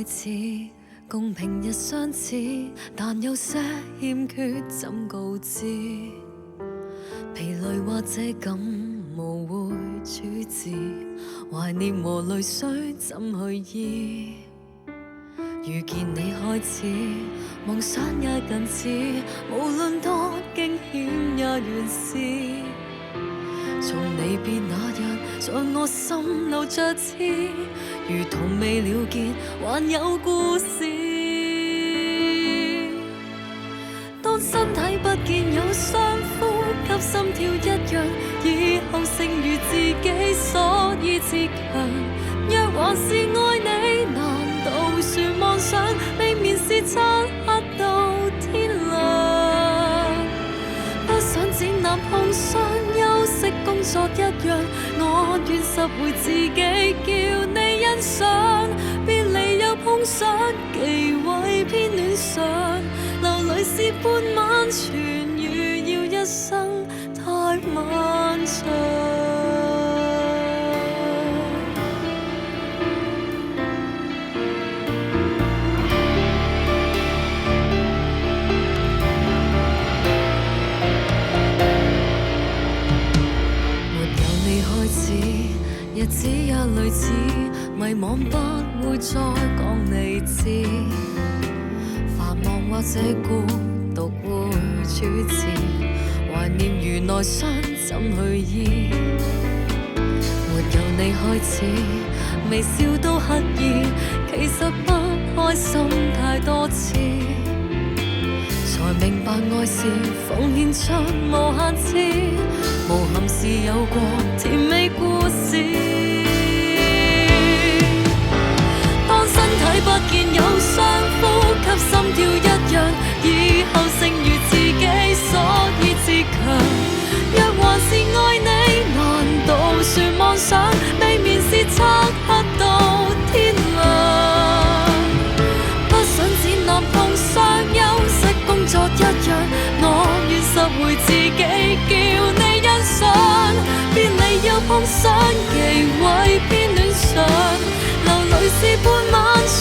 始，共平日相似，但有些欠缺怎告知？疲累或者感冒會處置，懷念和淚水怎去醫？遇見你開始，夢想也近似，無論多驚險也願試。從離別那日，在我心留着刺，如同未了結，還有故事。當身體不見有雙呼吸，心跳一樣，以後剩餘自己，所以自強。若還是愛你，難道算妄想？未免是漆黑到天亮。不想展覽碰傷，休息工作一樣，我願拾回自己，叫你欣賞。別離又碰上，忌諱偏戀上，流淚是半晚，痊癒要一生，太漫長。日子也類似，迷惘不會再講理智，繁忙或者孤獨會處置，懷念如內傷怎去醫？沒有你開始，微笑都刻意，其實不開心太多次，才明白愛是奉獻出無限次，無憾是有過甜美故事。當身體不見有雙呼吸，心跳一樣，以後剩餘自己，所以自強。若還是愛你，難道算妄想？未免是漆黑到天亮。不想展覽碰傷，休息工作一樣，我願拾回自己，叫你欣賞。別離又碰上，忌諱偏戀上，流淚是半晚，痊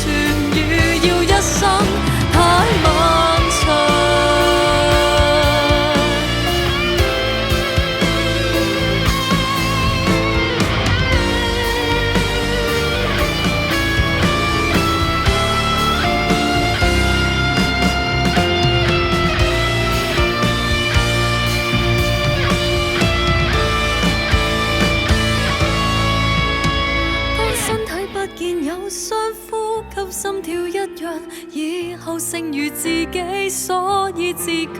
癒要一生，太漫長。心跳一樣，以後剩餘自己，所以自強。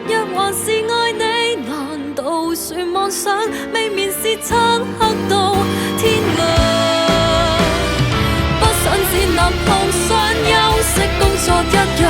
若還是愛你，難道算妄想？未免是漆黑到天亮。不想展覽碰傷，休息工作一樣。